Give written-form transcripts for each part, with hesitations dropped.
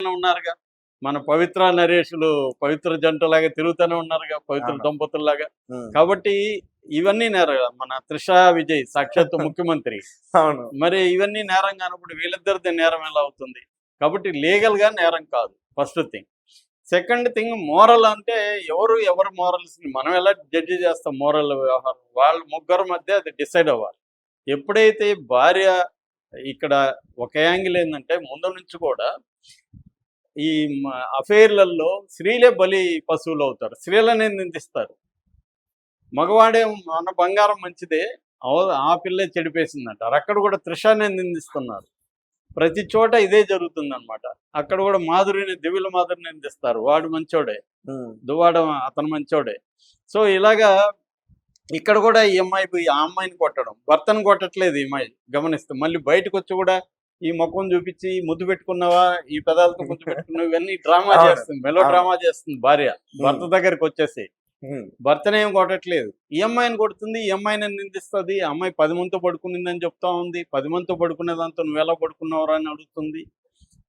తిరుగుతూనే ఉన్నారుగా. మన పవిత్ర నరేషులు పవిత్ర జంటలాగా తిరుగుతూనే ఉన్నారుగా, పవిత్ర దంపతుల్లాగా. కాబట్టి ఇవన్నీ నేరం. మన త్రిష విజయ్ సాక్షాత్తు ముఖ్యమంత్రి. అవును. మరి ఇవన్నీ నేరం కానప్పుడు వీళ్ళిద్దరిది నేరం ఎలా అవుతుంది? కాబట్టి లీగల్‌గా నేరం కాదు first thing. Second thing moral అంటే ఎవరు మోరల్స్‌ని మనం ఎలా జడ్జి చేస్తాం మోరల్ వ్యవహారం? వాళ్ళ ముగ్గురు మధ్య అది డిసైడ్ అవ్వాలి. ఎప్పుడైతే భార్య ఇక్కడ ఒక యాంగిల్ ఏందంటే ముందు నుంచి కూడా ఈ అఫైర్‌లలో స్త్రీలే బలి పశువులవుతారు. స్త్రీలనే నిందిస్తారు. మగవాడే మన బంగారం మంచిదే, ఆ పిల్లే చెడిపేసిందంటారు. అక్కడ కూడా త్రిషానే నిందిస్తున్నారు. ప్రతి చోట ఇదే జరుగుతుందనమాట. అక్కడ కూడా మాధురిని దివ్యుల మాధురిని నిందిస్తారు. వాడు మంచోడే, దువ్వాడ అతను మంచోడే. సో ఇలాగా ఇక్కడ కూడా ఈ అమ్మాయి పోయి ఆ అమ్మాయిని కొట్టడం, భర్తను కొట్టట్లేదు ఈ అమ్మాయి గమనిస్తే. మళ్ళీ బయటకు వచ్చి కూడా ఈ ముఖం చూపించి ముద్దు పెట్టుకున్నావా, ఈ పెదాలతో ముద్దు పెట్టుకున్నావు, ఇవన్నీ డ్రామా చేస్తుంది, మెలో డ్రామా చేస్తుంది భార్య. భర్త దగ్గరికి వచ్చేసి భర్తనేం కొట్టట్లేదు, ఈ అమ్మాయిని కొడుతుంది, ఈ అమ్మాయిని నిందిస్తుంది. ఆ అమ్మాయి 10 మందితో పడుకునిందని చెప్తా ఉంది. 10 మందితో పడుకునే దాంతో నువ్వు ఎలా పడుకున్నావురా అని అడుగుతుంది.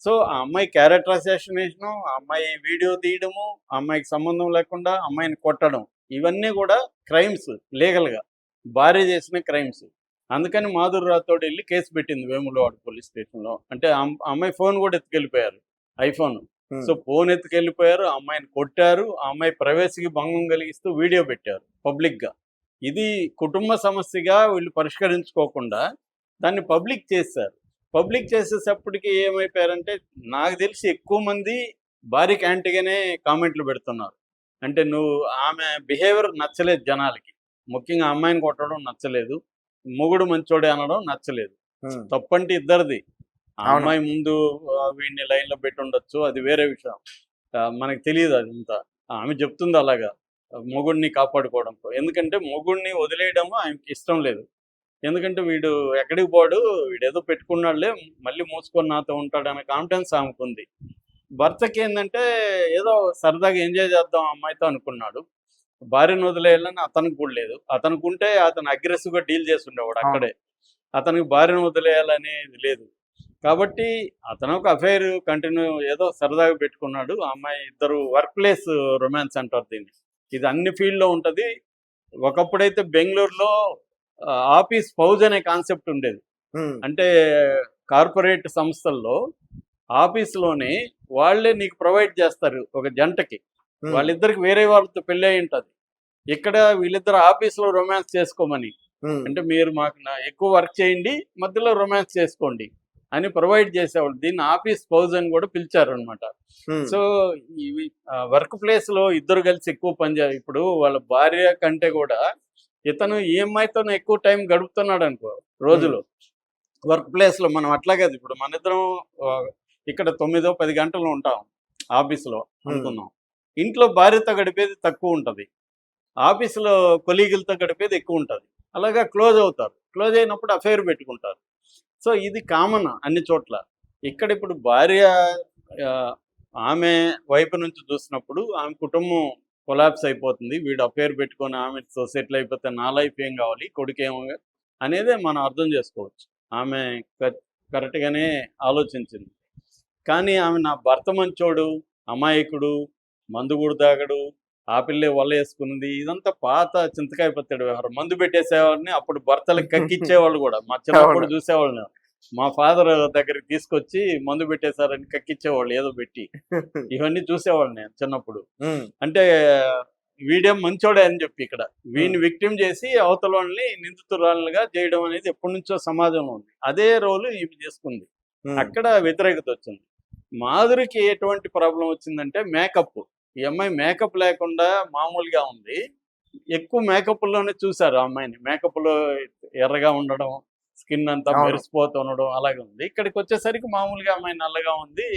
సో ఆ అమ్మాయి క్యారెక్టర్ అసాసినేషను, ఆ అమ్మాయి వీడియో తీయడము, ఆ అమ్మాయికి సంబంధం లేకుండా అమ్మాయిని కొట్టడం, ఇవన్నీ కూడా క్రైమ్స్ లీగల్గా. భార్య చేసిన క్రైమ్స్. అందుకని మాధురి రాథోడ్ వెళ్ళి కేసు పెట్టింది వేములవాడ పోలీస్ స్టేషన్లో. అంటే అమ్మాయి ఫోన్ కూడా ఎత్తుకెళ్ళిపోయారు, ఐఫోన్. సో ఫోన్ ఎత్తుకెళ్ళిపోయారు, ఆ అమ్మాయిని కొట్టారు, ఆ అమ్మాయి ప్రైవసీకి భంగం కలిగిస్తూ వీడియో పెట్టారు పబ్లిక్గా. ఇది కుటుంబ సమస్యగా వీళ్ళు పరిష్కరించుకోకుండా దాన్ని పబ్లిక్ చేశారు. పబ్లిక్ చేసేటప్పటికి ఏమైపోయారంటే నాకు తెలిసి ఎక్కువ మంది భార్యకి యాంటీగానే కామెంట్లు పెడుతున్నారు. అంటే నువ్వు ఆమె బిహేవియర్ నచ్చలేదు జనాలకి, ముఖ్యంగా అమ్మాయిని కొట్టడం నచ్చలేదు, మొగుడు మంచోడే అనడం నచ్చలేదు. తప్పంటే ఇద్దరిది. ఆ అమ్మాయి ముందు వీడిని లైన్లో పెట్టి ఉండొచ్చు, అది వేరే విషయం, మనకు తెలియదు అదంతా. ఆమె చెప్తుంది అలాగా మొగుడిని కాపాడుకోవడం. ఎందుకంటే మొగుడిని వదిలేయడం ఆమెకి ఇష్టం లేదు. ఎందుకంటే వీడు ఎక్కడికి పోడు, వీడేదో పెట్టుకున్నాడులే, మళ్ళీ మూసుకొని నాతో ఉంటాడనే కాన్ఫిడెన్స్ ఆమెకుంది. భర్తకి ఏంటంటే ఏదో సరదాగా ఎంజాయ్ చేద్దాం అమ్మాయితో అనుకున్నాడు. భార్యను వదిలేయాలని అతనికి కూడా లేదు. అతనికి ఉంటే అతను అగ్రెసివ్గా డీల్ చేసి ఉండేవాడు అక్కడే. అతనికి భార్యను వదిలేయాలనేది లేదు. కాబట్టి అతను ఒక అఫైర్ కంటిన్యూ ఏదో సరదాగా పెట్టుకున్నాడు. ఆ అమ్మాయి ఇద్దరు వర్క్ ప్లేస్ రొమాన్స్ అంటారు దీన్ని. ఇది అన్ని ఫీల్డ్లో ఉంటుంది. ఒకప్పుడైతే బెంగళూరులో ఆఫీస్ పౌజ్ అనే కాన్సెప్ట్ ఉండేది. అంటే కార్పొరేట్ సంస్థల్లో ఆఫీస్లోనే వాళ్ళే నీకు ప్రొవైడ్ చేస్తారు ఒక జంటకి. వాళ్ళిద్దరికి వేరే వాళ్ళతో పెళ్ళి అయి ఉంటుంది. ఇక్కడ వీళ్ళిద్దరు ఆఫీస్లో రొమాన్స్ చేసుకోమని, అంటే మీరు మాకు ఎక్కువ వర్క్ చేయండి, మధ్యలో రొమాన్స్ చేసుకోండి అని ప్రొవైడ్ చేసేవాళ్ళు. దీన్ని ఆఫీస్ పౌజ్ అని కూడా పిలిచారు అనమాట. సో ఇవి వర్క్ ప్లేస్లో ఇద్దరు కలిసి ఎక్కువ పనిచేయాలి. ఇప్పుడు వాళ్ళ భార్య కంటే కూడా ఇతను ఈఎంఐతో ఎక్కువ టైం గడుపుతున్నాడు అనుకో రోజులో. వర్క్ ప్లేస్లో మనం అట్లా కాదు. ఇప్పుడు మన ఇద్దరం ఇక్కడ 9-10 గంటలు ఉంటాం ఆఫీస్లో అనుకుందాం. ఇంట్లో భార్యతో గడిపేది తక్కువ ఉంటుంది, ఆఫీసులో కొలీగులతో గడిపేది ఎక్కువ ఉంటుంది. అలాగా క్లోజ్ అవుతారు. క్లోజ్ అయినప్పుడు అఫైర్ పెట్టుకుంటారు. సో ఇది కామన్ అన్ని చోట్ల. ఇక్కడ ఇప్పుడు భార్య ఆమె వైపు నుంచి చూసినప్పుడు ఆమె కుటుంబం కొలాప్స్ అయిపోతుంది. వీడు అఫైర్ పెట్టుకొని ఆమెతో సెటిల్ అయిపోతే నా లైఫ్ ఏం కావాలి, కొడుకేమో అనేదే మనం అర్థం చేసుకోవచ్చు. ఆమె కరెక్ట్గానే ఆలోచించింది. కానీ ఆమె నా భర్త మంచోడు, అమాయకుడు, మందు కూడా తాగడు, ఆ పిల్లే వల్ల వేసుకున్నది, ఇదంతా పాత చింతకాయ పచ్చడి వ్యవహారం. మందు పెట్టేసేవాడిని, అప్పుడు భర్తలకు కక్కిచ్చేవాళ్ళు కూడా. మా చిన్నప్పుడు చూసేవాళ్ళు, మా ఫాదర్ దగ్గరికి తీసుకొచ్చి మందు పెట్టేశారని కక్కిచ్చేవాళ్ళు ఏదో పెట్టి. ఇవన్నీ చూసేవాళ్ళు నేను చిన్నప్పుడు. అంటే వీడేం మంచోడే అని చెప్పి ఇక్కడ వీడిని విక్టిమ్ చేసి అవతల వాళ్ళని నిందితురాలుగా చేయడం అనేది ఎప్పటి నుంచో సమాజంలో ఉంది. అదే రోలు ఈమె చేసుకుంది. అక్కడ వ్యతిరేకత వచ్చింది. మాధురికి ఎటువంటి ప్రాబ్లం వచ్చిందంటే మేకప్. ఈ అమ్మాయి మేకప్ లేకుండా మామూలుగా ఉంది. ఎక్కువ మేకప్లోనే చూశారు ఆ అమ్మాయిని. మేకప్లో ఎర్రగా ఉండడం, స్కిన్ అంతా మెరిసిపోతూ ఉండడం అలాగే ఉంది. ఇక్కడికి వచ్చేసరికి మామూలుగా అమ్మాయి నల్లగా ఉంది,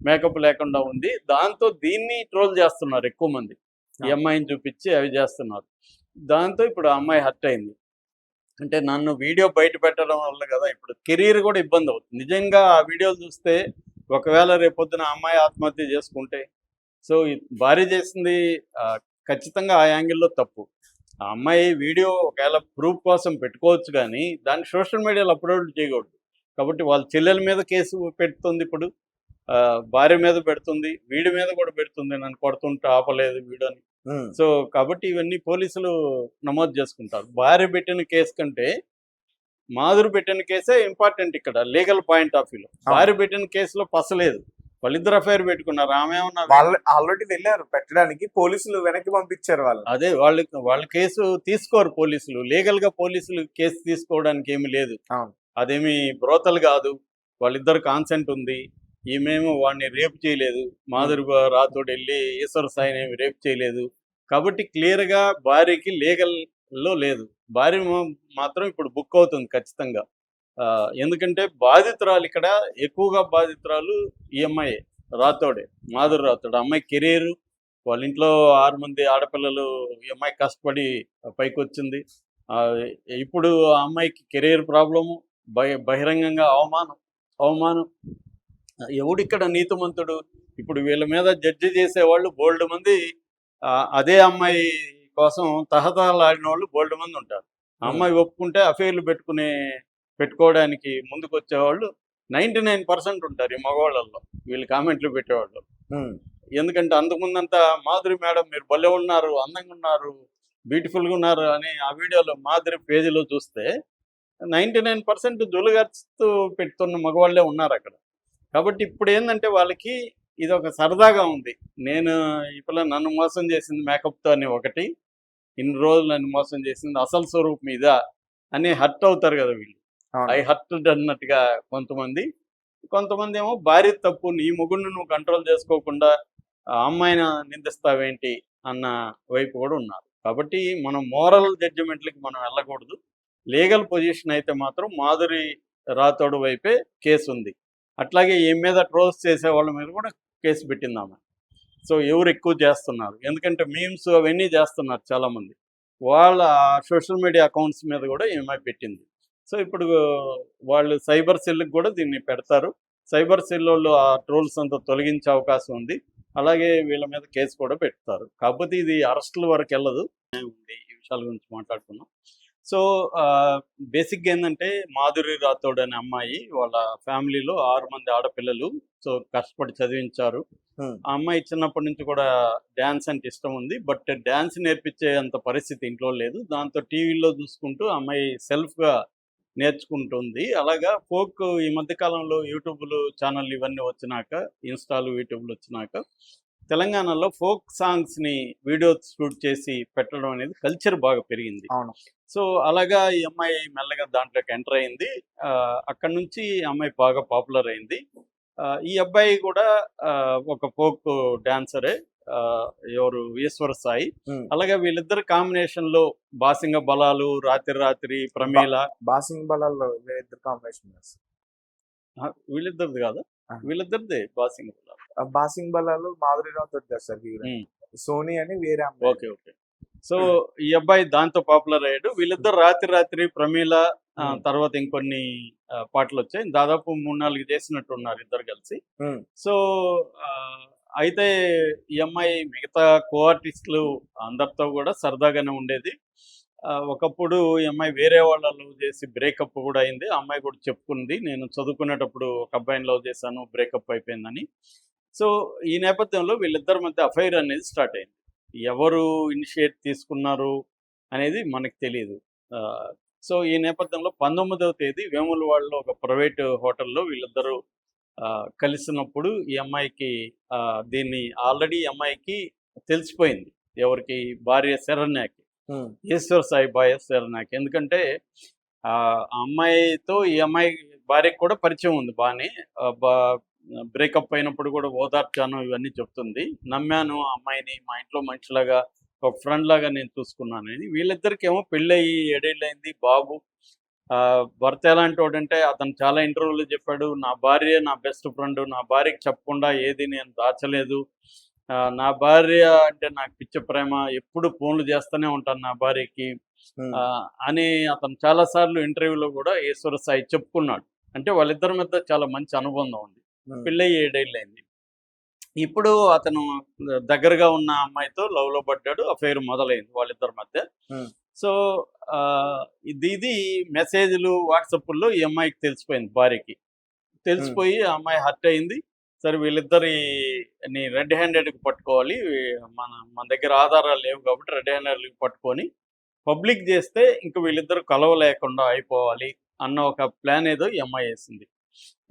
మేకప్ లేకుండా ఉంది. దాంతో దీన్ని ట్రోల్ చేస్తున్నారు ఎక్కువ మంది. ఈ అమ్మాయిని చూపించి అవి చేస్తున్నారు. దాంతో ఇప్పుడు ఆ అమ్మాయి హర్ట్ అయింది. అంటే నన్ను వీడియో బయట పెట్టడం వల్ల కదా ఇప్పుడు కెరీర్ కూడా ఇబ్బంది అవుతుంది. నిజంగా ఆ వీడియోలు చూస్తే ఒకవేళ రేపొద్దున అమ్మాయి ఆత్మహత్య చేసుకుంటే, సో భార్య చేసింది ఖచ్చితంగా ఆ యాంగిల్లో తప్పు. ఆ అమ్మాయి వీడియో ఒకవేళ ప్రూఫ్ కోసం పెట్టుకోవచ్చు, కానీ దాన్ని సోషల్ మీడియాలో అప్లోడ్ చేయకూడదు. కాబట్టి వాళ్ళ చెల్లెల మీద కేసు పెడుతుంది ఇప్పుడు. భార్య మీద పెడుతుంది, వీడి మీద కూడా పెడుతుంది, నన్ను కొడుతుంటే ఆపలేదు వీడని. సో కాబట్టి ఇవన్నీ పోలీసులు నమోదు చేసుకుంటారు. భార్య పెట్టిన కేసు కంటే మాధురి పెట్టిన కేసే ఇంపార్టెంట్ ఇక్కడ లీగల్ పాయింట్ ఆఫ్ వ్యూలో. భార్య పెట్టిన కేసులో పసలేదు, వాళ్ళిద్దరు అఫైర్ పెట్టుకున్నారు. ఆమె ఏమన్నా ఆల్రెడీ వెళ్ళారు పెట్టడానికి, పోలీసులు వెనక్కి పంపించారు వాళ్ళు. అదే వాళ్ళ కేసు తీసుకోరు పోలీసులు, లీగల్ గా పోలీసులు కేసు తీసుకోవడానికి ఏమి లేదు. అదేమి బ్రోతలు కాదు, వాళ్ళిద్దరు కాన్సెంట్ ఉంది. ఈమెమో వాడిని రేపు చేయలేదు, మాధురి రాథోడ్ వెళ్ళి ఈశ్వర సాయిని ఏమి రేపు చేయలేదు. కాబట్టి క్లియర్ గా భార్యకి లీగల్ లో లేదు. భార్య మాత్రం ఇప్పుడు బుక్ అవుతుంది ఖచ్చితంగా. ఎందుకంటే బాధితురాలు ఇక్కడ ఎక్కువగా బాధితురాలు ఈ అమ్మాయి రాథోడే, మాధురి రాథోడ్. అమ్మాయి కెరీర్, వాళ్ళ ఇంట్లో 6 మంది ఆడపిల్లలు, ఈ అమ్మాయి కష్టపడి పైకి వచ్చింది. ఇప్పుడు ఆ అమ్మాయికి కెరీర్ ప్రాబ్లము, బహిరంగంగా అవమానం. ఎవడిక్కడ నీతిమంతుడు? ఇప్పుడు వీళ్ళ మీద జడ్జి చేసేవాళ్ళు బోల్డ్ మంది, అదే అమ్మాయి కోసం తహతహలాడిన వాళ్ళు బోల్డ్ మంది ఉంటారు. అమ్మాయి ఒప్పుకుంటే అఫైర్లు పెట్టుకోవడానికి ముందుకు వచ్చేవాళ్ళు 99% ఉంటారు ఈ మగవాళ్ళల్లో, వీళ్ళు కామెంట్లు పెట్టేవాళ్ళు. ఎందుకంటే అంతకుముందంతా మాధురి మేడం మీరు భలే ఉన్నారు, అందంగా ఉన్నారు, బ్యూటిఫుల్గా ఉన్నారు అని ఆ వీడియోలో మాధురి పేజీలో చూస్తే 99% జొలుగర్చుతూ పెడుతున్న మగవాళ్ళే ఉన్నారు అక్కడ. కాబట్టి ఇప్పుడు ఏంటంటే వాళ్ళకి ఇది ఒక సరదాగా ఉంది. నేను ఇప్పుడు నన్ను మోసం చేసింది మేకప్తో అని ఒకటి, ఇన్ని రోజులు నన్ను మోసం చేసింది అసలు స్వరూప్ మీద అని హర్ట్ అవుతారు కదా వీళ్ళు. ఐ హర్ట్ అన్నట్టుగా కొంతమంది ఏమో భార్య తప్పు, నీ మొగుడిని నువ్వు కంట్రోల్ చేసుకోకుండా అమ్మాయిని నిందిస్తావేంటి అన్న వైపు కూడా ఉన్నారు. కాబట్టి మనం మోరల్ జడ్జిమెంట్లకి మనం వెళ్ళకూడదు. లీగల్ పొజిషన్ అయితే మాత్రం మాధురి రాథోడ్ వైపే కేసు ఉంది. అట్లాగే ఈ మీద ట్రోల్స్ చేసే వాళ్ళ మీద కూడా కేసు పెట్టిందామా. సో ఎవరు ఎక్కువ చేస్తున్నారు, ఎందుకంటే మీమ్స్ అవన్నీ చేస్తున్నారు చాలామంది, వాళ్ళ సోషల్ మీడియా అకౌంట్స్ మీద కూడా ఈమె పెట్టింది. సో ఇప్పుడు వాళ్ళు సైబర్ సెల్కి కూడా దీన్ని పెడతారు. సైబర్ సెల్ వాళ్ళు ఆ ట్రోల్స్ అంతా తొలగించే అవకాశం ఉంది. అలాగే వీళ్ళ మీద కేసు కూడా పెడతారు. కాకపోతే ఇది అరెస్టుల వరకు వెళ్ళదు. ఈ విషయాల గురించి మాట్లాడుకున్నాం. సో బేసిక్గా ఏంటంటే మాధురి రాథోడ్ అనే అమ్మాయి, వాళ్ళ ఫ్యామిలీలో 6 మంది ఆడపిల్లలు, సో కష్టపడి చదివించారు. ఆ అమ్మాయి చిన్నప్పటి నుంచి కూడా డ్యాన్స్ అంటే ఇష్టం ఉంది, బట్ డ్యాన్స్ నేర్పించే అంత పరిస్థితి ఇంట్లో లేదు. దాంతో టీవీలో చూసుకుంటూ అమ్మాయి సెల్ఫ్గా నేర్చుకుంటుంది. అలాగా ఫోక్ ఈ మధ్యకాలంలో యూట్యూబ్లు ఛానల్ ఇవన్నీ వచ్చినాక, ఇన్స్టాలు యూట్యూబ్లు వచ్చినాక తెలంగాణలో ఫోక్ సాంగ్స్ని వీడియో షూట్ చేసి పెట్టడం అనేది కల్చర్ బాగా పెరిగింది. సో అలాగా ఈ అమ్మాయి మెల్లగా దాంట్లోకి ఎంటర్ అయింది. అక్కడి నుంచి అమ్మాయి బాగా పాపులర్ అయింది. ఈ అబ్బాయి కూడా ఒక ఫోక్ డాన్సరే, ఎవరు ఈశ్వర సాయి. అలాగే వీళ్ళిద్దరు కాంబినేషన్ లో బాసింగ బలాలు, రాత్రి ప్రమీల. బాసింగ బలాల్లో వీళ్ళిద్దరు కాంబినేషన్, వీళ్ళిద్దరిది కాదా? వీళ్ళిద్దరిది బాసింగ బలాలు. బాసింగ బలాలు మాధురి రాథోడ్ సార్, సోనీ అని వేరే. ఓకే. సో ఈ అబ్బాయి దాంతో పాపులర్ అయ్యాడు. వీళ్ళిద్దరు రాత్రి ప్రమీల తర్వాత ఇంకొన్ని పాటలు వచ్చాయి. దాదాపు 3-4 చేసినట్టు ఉన్నారు ఇద్దరు కలిసి. సో అయితే ఈ అమ్మాయి మిగతా కో ఆర్టిస్టులు అందరితో కూడా సరదాగానే ఉండేది. ఒకప్పుడు ఈ అమ్మాయి వేరే వాళ్ళ లవ్ చేసి బ్రేకప్ కూడా అయింది. ఆ అమ్మాయి కూడా చెప్పుకుంది, నేను చదువుకునేటప్పుడు ఒక అబ్బాయిని లవ్ చేశాను, బ్రేకప్ అయిపోయిందని. సో ఈ నేపథ్యంలో వీళ్ళిద్దరి మధ్య అఫైర్ అనేది స్టార్ట్ అయింది. ఎవరు ఇనిషియేట్ తీసుకున్నారు అనేది మనకు తెలియదు. సో ఈ నేపథ్యంలో 19వ తేదీ వేములవాడలో ఒక ప్రైవేట్ హోటల్లో వీళ్ళిద్దరూ కలిసినప్పుడు ఈ అమ్మాయికి దీన్ని ఆల్రెడీ ఈ అమ్మాయికి తెలిసిపోయింది. ఎవరికి? భార్య శరణ్యకి, ఈశ్వర్ సాయి భార్య శరణ్యకి. ఎందుకంటే ఆ అమ్మాయితో ఈ అమ్మాయి భార్యకి కూడా పరిచయం ఉంది బాగానే. బ్రేకప్ అయినప్పుడు కూడా ఓదార్చాను ఇవన్నీ చెప్తుంది. నమ్మాను ఆ అమ్మాయిని, మా ఇంట్లో మనిషిలాగా ఒక ఫ్రెండ్ లాగా నేను చూసుకున్నానని. వీళ్ళిద్దరికి ఏమో పెళ్ళయి 7 ఏళ్ళు అయింది, బాబు. భర్త ఎలాంటి వాడంటే అతను చాలా ఇంటర్వ్యూలో చెప్పాడు, నా భార్య నా బెస్ట్ ఫ్రెండ్, నా భార్యకి చెప్పకుండా ఏది నేను దాచలేదు, నా భార్య అంటే నాకు పిచ్చ ప్రేమ, ఎప్పుడు ఫోన్లు చేస్తూనే ఉంటాను నా భార్యకి అని అతను చాలాసార్లు ఇంటర్వ్యూలో కూడా ఈశ్వర సాయి చెప్పుకున్నాడు. అంటే వాళ్ళిద్దరి మధ్య చాలా మంచి అనుబంధం ఉంది. పెళ్ళయి 7 ఏళ్ళు అయింది. ఇప్పుడు అతను దగ్గరగా ఉన్న అమ్మాయితో లవ్లో పడ్డాడు, అఫైర్ మొదలైంది వాళ్ళిద్దరి మధ్య. సో ఇది మెసేజ్లు వాట్సాప్లో ఈ అమ్మాయికి తెలిసిపోయింది, భార్యకి తెలిసిపోయి ఆ అమ్మాయి హర్ట్ అయింది. సరే వీళ్ళిద్దరిని రెడ్ హ్యాండెడ్కి పట్టుకోవాలి, మన దగ్గర ఆధారాలు లేవు కాబట్టి రెడ్ హ్యాండెడ్కి పట్టుకొని పబ్లిక్ చేస్తే ఇంక వీళ్ళిద్దరు కలవలేకుండా అయిపోవాలి అన్న ఒక ప్లాన్ ఏదో ఈ అమ్మాయి వేసింది.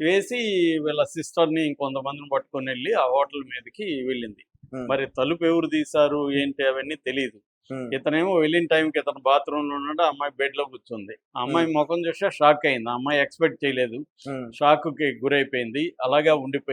వేసి వీళ్ళ సిస్టర్ని ఇంకొంతమందిని పట్టుకొని వెళ్ళి ఆ హోటల్ మీదకి వెళ్ళింది. మరి తలుపు ఎవరు తీశారు ఏంటి అవన్నీ తెలియదు. ఇతనేమో వెళ్ళిన టైంకి ఇతను బాత్రూంలో ఉన్నాడు, ఆ అమ్మాయి బెడ్లో కూర్చుంది. ఆ అమ్మాయి ముఖం చూస్తే షాక్ అయింది. ఆ అమ్మాయి ఎక్స్పెక్ట్ చేయలేదు, షాక్కి గురైపోయింది, అలాగే ఉండిపోయింది.